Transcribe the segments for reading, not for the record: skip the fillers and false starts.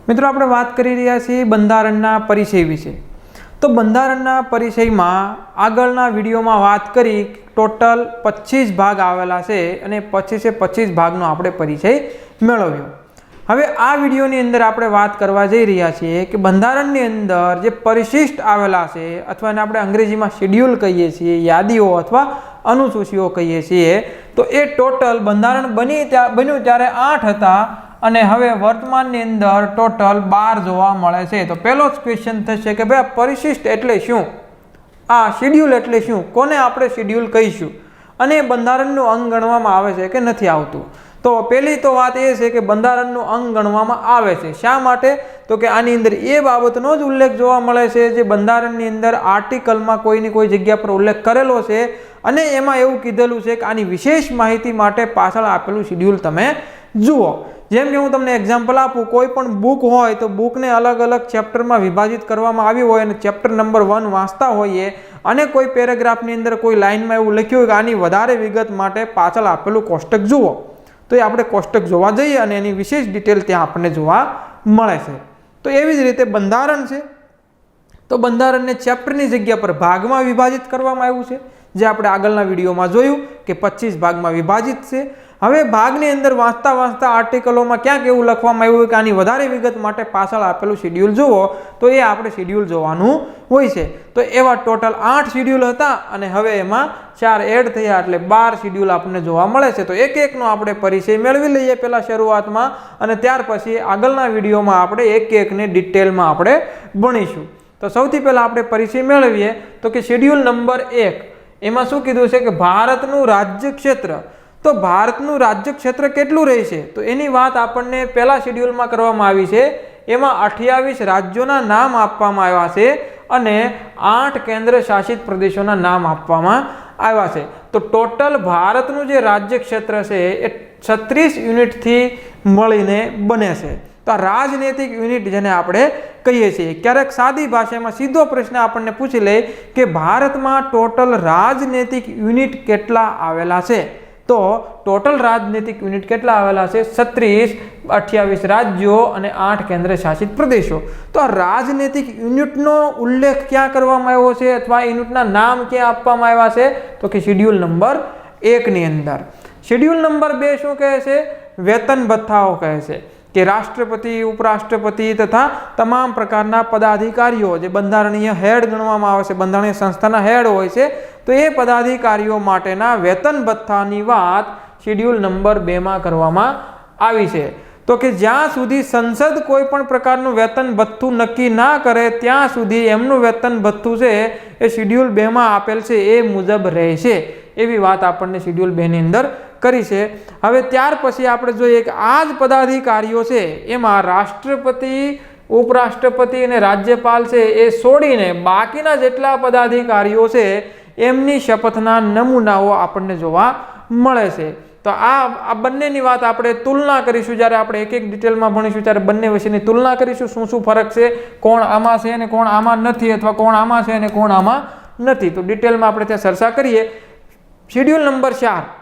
મિત્રો આપણે વાત કરી રહ્યા છીએ બંધારણના પરિચય વિશે। તો બંધારણના પરિચયમાં આગળના વિડીયોમાં વાત કરી ટોટલ 25 ભાગ આવેલા છે અને 25 ભાગનો આપણે પરિચય મેળવ્યો। હવે આ વિડીયોની અંદર આપણે વાત કરવા જઈ રહ્યા છીએ કે બંધારણની અંદર જે પરિશિષ્ટ આવેલા છે અથવા એને આપણે અંગ્રેજીમાં શેડ્યુલ કહીએ છીએ, યાદીઓ અથવા અનુસૂચિઓ કહીએ છીએ, તો એ ટોટલ બંધારણ બન્યું ત્યારે 8 હતા અને હવે વર્તમાનની અંદર ટોટલ 12 જોવા મળે છે। તો પહેલો જ ક્વેશ્ચન થશે કે ભાઈ પરિશિષ્ટ એટલે શું, આ શેડ્યુલ એટલે શું, કોને આપણે શેડ્યુલ કહીશું અને બંધારણનું અંગ ગણવામાં આવે છે કે નથી આવતું। તો પહેલી તો વાત એ છે કે બંધારણનું અંગ ગણવામાં આવે છે। શા માટે? તો કે આની અંદર એ બાબતનો જ ઉલ્લેખ જોવા મળે છે જે બંધારણની અંદર આર્ટિકલમાં કોઈની કોઈ જગ્યા પર ઉલ્લેખ કરેલો છે અને એમાં એવું કીધેલું છે કે આની વિશેષ માહિતી માટે પાછળ આપેલું શેડ્યુલ તમે જુઓ। જેમ કે હું તમને એક્ઝામ્પલ આપું, કોઈ પણ બુક હોય તો બુકને અલગ અલગ ચેપ્ટરમાં વિભાજિત કરવામાં આવી હોય અને ચેપ્ટર નંબર 1 વાંચતા હોઈએ અને કોઈ પેરેગ્રાફની અંદર કોઈ લાઇનમાં એવું લખ્યું હોય કે આની વધારે વિગત માટે પાછળ આપેલું કોષ્ટક જુઓ, તો એ આપણે કોષ્ટક જોવા જઈએ અને એની વિશેષ ડિટેલ ત્યાં આપણને જોવા મળે છે। તો એવી જ રીતે બંધારણ છે, તો બંધારણને ચેપ્ટરની જગ્યા પર ભાગમાં વિભાજિત કરવામાં આવ્યું છે, જે આપણે આગળના વિડીયોમાં જોયું કે 25 ભાગમાં વિભાજિત છે। હવે ભાગની અંદર વાંચતા આર્ટિકલોમાં ક્યાંક એવું લખવામાં આવ્યું હોય કે આની વધારે વિગત માટે પાછળ આપેલું શેડ્યુલ જુઓ, તો એ આપણે શેડ્યુલ જોવાનું હોય છે। તો એવા ટોટલ 8 શેડ્યુલ હતા અને હવે એમાં 4 એડ થયા એટલે 12 શેડ્યુલ આપણને જોવા મળે છે। તો એક એકનો આપણે પરિચય મેળવી લઈએ પહેલા શરૂઆતમાં અને ત્યાર પછી આગળના વિડીયોમાં આપણે એક એકને ડિટેલમાં આપણે ભણીશું। તો સૌથી પહેલા આપણે પરિચય મેળવીએ તો કે શેડ્યુલ નંબર 1 એમાં શું કીધું છે કે ભારતનું રાજ્ય ક્ષેત્ર। તો ભારતનું રાજ્ય ક્ષેત્ર કેટલું રહેશે તો એની વાત આપણને પહેલા શેડ્યુલમાં કરવામાં આવી છે। એમાં 28 રાજ્યોના નામ આપવામાં આવ્યા છે અને 8 કેન્દ્ર શાસિત પ્રદેશોના નામ આપવામાં આવ્યા છે। તો ટોટલ ભારતનું જે રાજ્ય ક્ષેત્ર છે એ 36 યુનિટથી મળીને બને છે। તો આ રાજનૈતિક યુનિટ જેને આપણે કહીએ છીએ। ક્યારેક સાદી ભાષામાં સીધો પ્રશ્ન આપણને પૂછી લે કે ભારતમાં ટોટલ રાજનૈતિક યુનિટ કેટલા આવેલા છે, તો ટોટલ રાજનૈતિક યુનિટ કેટલા આવેલા છે? 36, 28 રાજ્યો અને 8 કેન્દ્ર શાસિત પ્રદેશો। તો આ રાજનૈતિક યુનિટનો ઉલ્લેખ ક્યાં કરવામાં આવ્યો છે અથવા યુનિટના નામ ક્યાં આપવામાં આવ્યા છે? તો કે શેડ્યુલ નંબર 1 ની અંદર। શેડ્યુલ નંબર 2 શું કહે છે? વેતન ભથ્થાઓ કહે છે કે રાષ્ટ્રપતિ, ઉપરાષ્ટ્રપતિ તથા તમામ પ્રકારના પદાધિકારીઓ જે બંધારણીય હેડ ગણવામાં આવે છે, બંધારણીય સંસ્થાના હેડ હોય છે, તો એ પદાધિકારીઓ માટેના વેતન ભથ્થાની વાત શેડ્યુલ નંબર 2 માં કરવામાં આવી છે। તો કે જ્યાં સુધી સંસદ કોઈ પણ પ્રકારનું વેતન ભથ્થું નક્કી ના કરે ત્યાં સુધી એમનું વેતન ભથ્થું છે એ શેડ્યુલ 2 માં આપેલ છે એ મુજબ રહેશે, એવી વાત આપણને શેડ્યુલ 2 ની અંદર કરી છે। હવે ત્યાર પછી આપણે જોઈએ કે આ જ પદાધિકારીઓ છે એમાં રાષ્ટ્રપતિ, ઉપરાષ્ટ્રપતિ અને રાજ્યપાલ છે એ છોડીને બાકીના જેટલા પદાધિકારીઓ છે એમની શપથના નમૂનાઓ આપણને જોવા મળે છે। તો આ બંનેની વાત આપણે તુલના કરીશું, જ્યારે આપણે એક એક ડિટેલમાં ભણીશું ત્યારે બંને વિશેની તુલના કરીશું, શું શું ફરક છે, કોણ આમાં છે અને કોણ આમાં નથી, અથવા કોણ આમાં છે અને કોણ આમાં નથી। તો ડિટેલમાં આપણે ત્યાં ચર્ચા કરીએ। શેડ્યુલ નંબર 4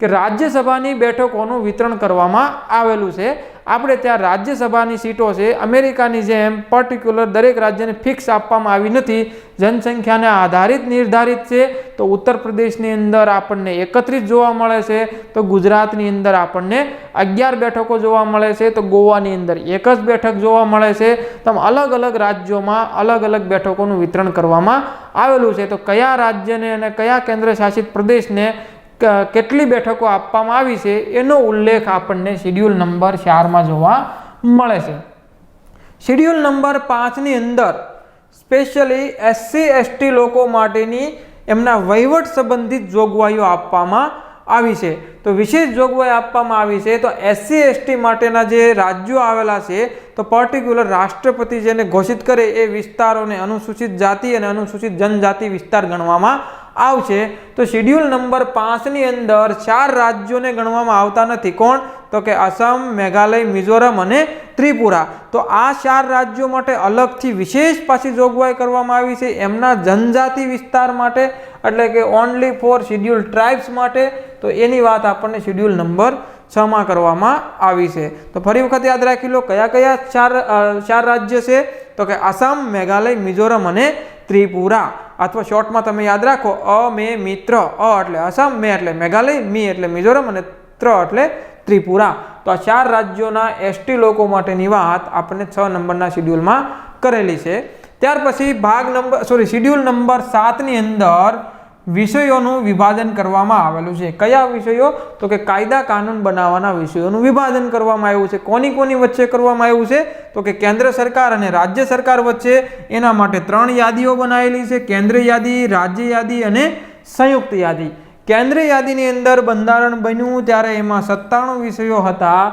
કે રાજ્યસભાની બેઠકોનું વિતરણ કરવામાં આવેલું છે। આપણે ત્યાં રાજ્યસભાની સીટો છે અમેરિકાની જેમ પર્ટિક્યુલર દરેક રાજ્યને ફિક્સ આપવામાં આવી નથી, જનસંખ્યાને આધારિત નિર્ધારિત છે। તો ઉત્તર પ્રદેશની અંદર આપણને 31 જોવા મળે છે, તો ગુજરાતની અંદર આપણને 11 બેઠકો જોવા મળે છે, તો ગોવાની અંદર 1 જ બેઠક જોવા મળે છે। તો અલગ અલગ રાજ્યોમાં અલગ અલગ બેઠકોનું વિતરણ કરવામાં આવેલું છે। તો કયા રાજ્યને અને કયા કેન્દ્ર શાસિત પ્રદેશને કેટલી બેઠકો આપવામાં આવી છે એનો ઉલ્લેખ આપણને શેડ્યુલ નંબર 4 માં જોવા મળે છે। શેડ્યુલ નંબર 5 ની અંદર સ્પેશિયલી SC/ST લોકો માટેની એમના વહીવટ સંબંધિત જોગવાઈઓ આપવામાં આવી છે। તો વિશેષ જોગવાઈ આપવામાં આવી છે। તો SC/ST માટેના જે રાજ્યો આવેલા છે તો પર્ટિક્યુલર રાષ્ટ્રપતિ જેને ઘોષિત કરે એ વિસ્તારોને અનુસૂચિત જાતિ અને અનુસૂચિત જનજાતિ વિસ્તાર ગણવામાં આવશે। તો શેડ્યુલ નંબર 5 ની અંદર 4 રાજ્યોને ગણવામાં આવતા નથી। કોણ? તો કે આસામ, મેઘાલય, મિઝોરમ અને ત્રિપુરા। તો આ 4 રાજ્યો માટે અલગથી વિશેષ પાછી જોગવાઈ કરવામાં આવી છે એમના જનજાતિ વિસ્તાર માટે, એટલે કે ઓનલી ફોર શેડ્યુલ ટ્રાઇબ્સ માટે। તો એની વાત આપણને શેડ્યુલ નંબર 6માં કરવામાં આવી છે। તો ફરી વખત યાદ રાખી લો, કયા કયા ચાર રાજ્ય છે? તો કે આસામ, મેઘાલય, મિઝોરમ અને ત્રિપુરા, અથવા શોર્ટમાં તમે યાદ રાખો અ મે મિત્ર, અ એટલે આસામ, મે એટલે મેઘાલય, મી એટલે મિઝોરમ અને ત્ર એટલે ત્રિપુરા। તો આ 4 રાજ્યોના એસટી લોકો માટેની વાત આપણે 6 નંબરના શેડ્યુલમાં કરેલી છે। ત્યાર પછી શેડ્યુલ નંબર 7 ની અંદર વિષયોનું વિભાજન કરવામાં આવેલું છે। કયા વિષયો? તો કે કાયદા કાનૂન બનાવવાના વિષયોનું વિભાજન કરવામાં આવ્યું છે। કોની કોની વચ્ચે કરવામાં આવ્યું છે? તો કે કેન્દ્ર સરકાર અને રાજ્ય સરકાર વચ્ચે એના માટે 3 યાદીઓ બનાવેલી છે, કેન્દ્રીય યાદી, રાજ્ય યાદી અને સંયુક્ત યાદી। કેન્દ્રીય યાદીની અંદર બંધારણ બન્યું ત્યારે એમાં 97 વિષયો હતા,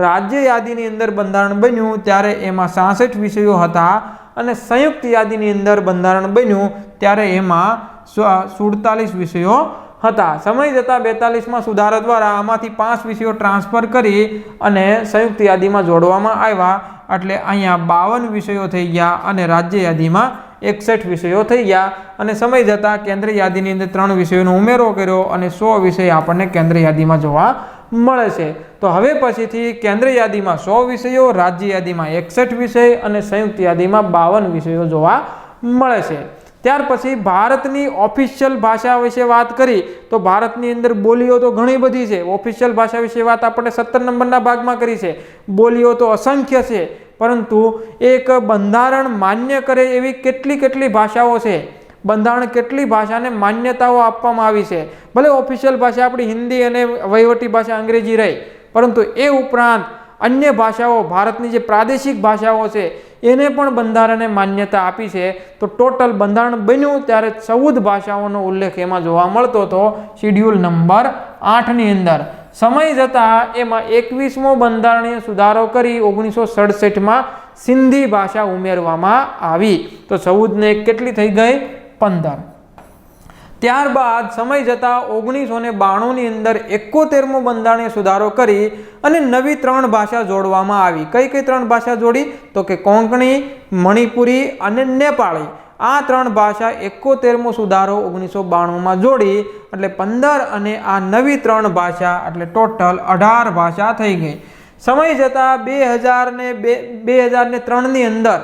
રાજ્ય યાદીની અંદર બંધારણ બન્યું ત્યારે એમાં 66 વિષયો હતા અને સંયુક્ત યાદીની અંદર બંધારણ બન્યું ત્યારે એમાં 47 વિષયો હતા। સમય જતાં 42માં સુધારા દ્વારા આમાંથી 5 વિષયો ટ્રાન્સફર કરી અને સંયુક્ત યાદીમાં જોડવામાં આવ્યા, એટલે અહીંયા 52 વિષયો થઈ ગયા અને રાજ્ય યાદીમાં 61 વિષયો થઈ ગયા અને સમય જતાં કેન્દ્ર યાદીની અંદર 3 વિષયોનો ઉમેરો કર્યો અને 100 વિષય આપણને કેન્દ્ર યાદીમાં જોવા મળે છે। તો હવે પછીથી કેન્દ્ર યાદીમાં 100 વિષયો, રાજ્ય યાદીમાં 61 વિષય અને સંયુક્ત યાદીમાં 52 વિષયો જોવા મળે છે। ત્યાર પછી ભારતની ઓફિશિયલ ભાષા વિશે વાત કરી તો ભારતની અંદર બોલીઓ તો ઘણી બધી છે। ઓફિશિયલ ભાષા વિશે વાત આપણે 17 નંબરના ભાગમાં કરી છે। બોલીઓ તો અસંખ્ય છે, પરંતુ એક બંધારણ માન્ય કરે એવી કેટલી ભાષાઓ છે, બંધારણ કેટલી ભાષાને માન્યતાઓ આપવામાં આવી છે। ભલે ઓફિશિયલ ભાષા આપણી હિન્દી અને વહીવટી ભાષા અંગ્રેજી રહી, પરંતુ એ ઉપરાંત અન્ય ભાષાઓ, ભારતની જે પ્રાદેશિક ભાષાઓ છે એને પણ બંધારણે માન્યતા આપી છે। તો ટોટલ બંધારણ બન્યું ત્યારે 14 ભાષાઓનો ઉલ્લેખ એમાં જોવા મળતો હતો શેડ્યુલ નંબર 8ની અંદર। સમય જતાં એમાં 21મો બંધારણીય સુધારો કરી 1967માં સિંધી ભાષા ઉમેરવામાં આવી। તો 14 ને કેટલી થઈ ગઈ? 15। ત્યારબાદ સમય જતાં 1992ની અંદર 71મો બંધારણીય સુધારો કરી અને નવી 3 ભાષા જોડવામાં આવી। કઈ 3 ભાષા જોડી? તો કે કોંકણી, મણિપુરી અને નેપાળી। આ 3 ભાષા 71મો સુધારો 1992માં જોડી એટલે 15 અને આ નવી 3 ભાષા એટલે ટોટલ 18 ભાષા થઈ ગઈ। સમય જતાં 2003ની અંદર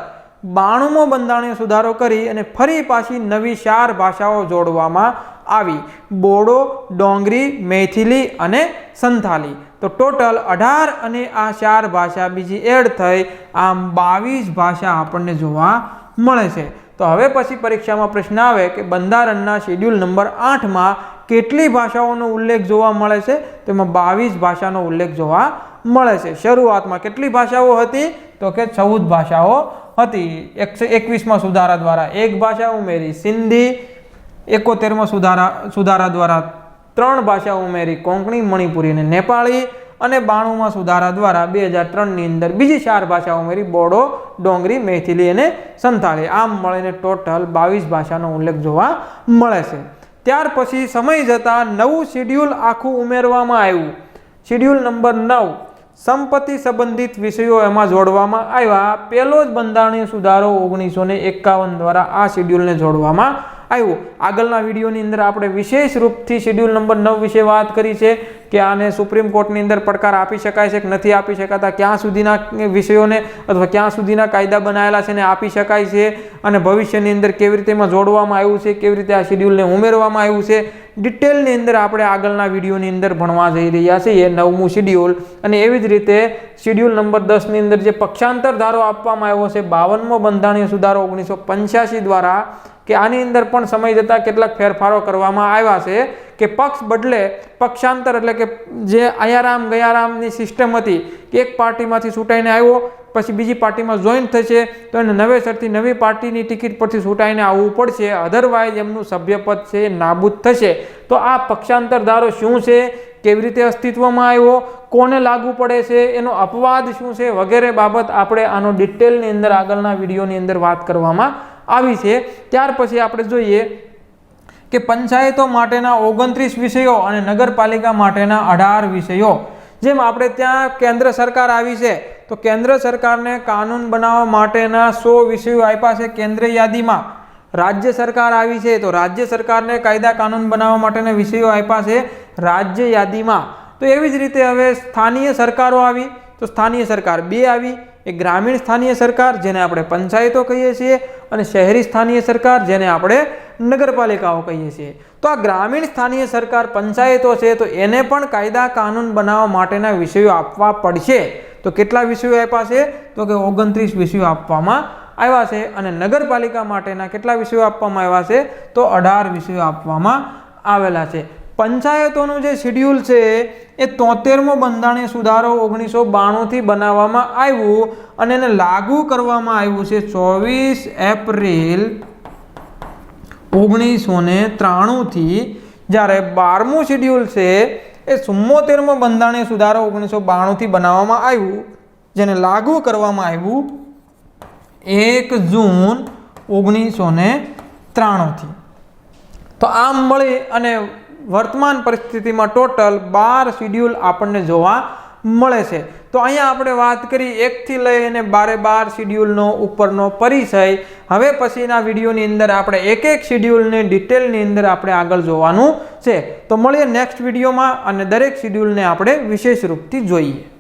92મો બંધારણીય સુધારો કરી અને ફરી પાછી નવી 4 ભાષાઓ જોડવામાં આવી, બોડો, ડોંગરી, મૈથિલી અને સંથાલી। તો ટોટલ 18 અને આ 4 ભાષા બીજી એડ થઈ આમ 22 ભાષા આપણને જોવા મળે છે। તો હવે પછી પરીક્ષામાં પ્રશ્ન આવે કે બંધારણના શેડ્યુલ નંબર 8માં કેટલી ભાષાઓનો ઉલ્લેખ જોવા મળે છે? તો એમાં 22 ભાષાનો ઉલ્લેખ જોવા મળે છે। શરૂઆતમાં કેટલી ભાષાઓ હતી? તો કે 14 ભાષાઓ હતી। 121માં સુધારા દ્વારા 1 ભાષા ઉમેરી સિંધી, 71માં સુધારા દ્વારા 3 ભાષા ઉમેરી કોંકણી, મણિપુરી અને નેપાળી અને 92માં સુધારા દ્વારા 2003ની અંદર બીજી 4 ભાષા ઉમેરી બોડો, ડોંગરી, મૈથિલી અને સંથાલી। આમ મળીને ટોટલ 22 ભાષાનો ઉલ્લેખ જોવા મળે છે। ત્યાર પછી સમય જતાં નવું શેડ્યુલ આખું ઉમેરવામાં આવ્યું। શેડ્યુલ નંબર 9 સંપત્તિ સંબંધિત વિષયો એમાં જોડવામાં આવ્યા। પહેલો જ બંધારણીય સુધારો 1951 દ્વારા આ શેડ્યુલને જોડવામાં આવ્યું। આગળના વિડીયોની અંદર આપણે વિશેષ રૂપથી શેડ્યુલ નંબર 9 વિશે વાત કરી છે કે આને સુપ્રીમ કોર્ટની અંદર પડકાર આપી શકાય છે કે નથી આપી શકાતા, ક્યાં સુધીના વિષયોને અથવા ક્યાં સુધીના કાયદા બનાવેલા છે ને આપી શકાય છે અને ભવિષ્યની અંદર કેવી રીતે એમાં જોડવામાં આવ્યું છે, કેવી રીતે આ શેડ્યુલને ઉમેરવામાં આવ્યું છે, ડિટેલની અંદર આપણે આગળના વિડીયોની અંદર ભણવા જઈ રહ્યા છીએ 9મું શેડ્યુલ। અને એવી જ રીતે શેડ્યુલ નંબર 10ની અંદર જે પક્ષાંતર ધારો આપવામાં આવ્યો છે 52મો બંધારણીય સુધારો 1985 દ્વારા કે આની અંદર પણ સમય જતાં કેટલાક ફેરફારો કરવામાં આવ્યા છે કે પક્ષ બદલે પક્ષાંતર એટલે કે જે આયારામ ગયારામની સિસ્ટમ હતી કે એક પાર્ટીમાંથી છૂટાઈને આવ્યો પછી બીજી પાર્ટીમાં જોઈન થશે તો એને નવેસરથી નવી પાર્ટીની ટિકિટ પરથી છૂટાઈને આવવું પડશે, અધરવાઇઝ એમનું સભ્યપદ છે નાબૂદ થશે। તો આ પક્ષાંતર ધારો શું છે, કેવી રીતે અસ્તિત્વમાં આવ્યો, કોને લાગુ પડે છે, એનો અપવાદ શું છે વગેરે બાબત આપણે આનો ડિટેલની અંદર આગળના વિડીયોની અંદર વાત કરવામાં આવી છે। ત્યાર પછી આપણે જોઈએ કે પંચાયતો માટેના 29 વિષયો અને નગરપાલિકા માટેના 18 વિષયો। જેમ આપણે ત્યાં કેન્દ્ર સરકાર આવી છે તો કેન્દ્ર સરકારને કાનૂન બનાવવા માટેના 100 વિષયો આપ્યા છે કેન્દ્ર યાદીમાં। રાજ્ય સરકાર આવી છે તો રાજ્ય સરકારને કાયદા કાનૂન બનાવવા માટેના વિષયો આપ્યા છે રાજ્ય યાદીમાં। તો એવી જ રીતે હવે સ્થાનીય સરકારો આવી, તો સ્થાનીય સરકાર બે આવી, એક ગ્રામીણ સ્થાનીય સરકાર જેને આપણે પંચાયતો કહીએ છીએ અને શહેરી સ્થાનીય સરકાર જેને આપણે નગરપાલિકાઓ કહીએ છીએ. તો આ ગ્રામીણ સ્થાનીય સરકાર પંચાયતો છે તો એને પણ કાયદા કાનૂન બનાવવા માટેના વિષયો આપવા પડશે. તો કેટલા વિષયો આપ્યા છે? તો કે 29 વિષયો આપવામાં આવ્યા છે. અને નગરપાલિકા માટેના કેટલા વિષયો આપવામાં આવ્યા છે? તો 18 વિષયો આપવામાં આવેલા છે. પંચાયતોનું જે શેડ્યુલ છે એ 73મો બંધારણીય સુધારો 1992 થી બનાવવામાં આવ્યું અને એને લાગુ કરવામાં આવ્યું છે 24 એપ્રિલ 1993 થી. જ્યારે 12મું શેડ્યુલ છે એ 74મો બંધારણીય સુધારો 1992 થી બનાવવામાં આવ્યું, જેને લાગુ કરવામાં આવ્યું 1 જૂન 1993 થી. તો આમ મળી અને વર્તમાન પરિસ્થિતિમાં ટોટલ 12 શેડ્યુલ આપણને જોવા મળે છે. તો અહીંયા આપણે વાત કરી 1 થી લઈને 12 શેડ્યુલનો ઉપરનો પરિચય. હવે પછીના વિડીયોની અંદર આપણે એક એક શેડ્યુલને ડિટેલની અંદર આપણે આગળ જોવાનું છે. તો મળીએ નેક્સ્ટ વિડીયોમાં અને દરેક શેડ્યુલને આપણે વિશેષ રૂપથી જોઈએ.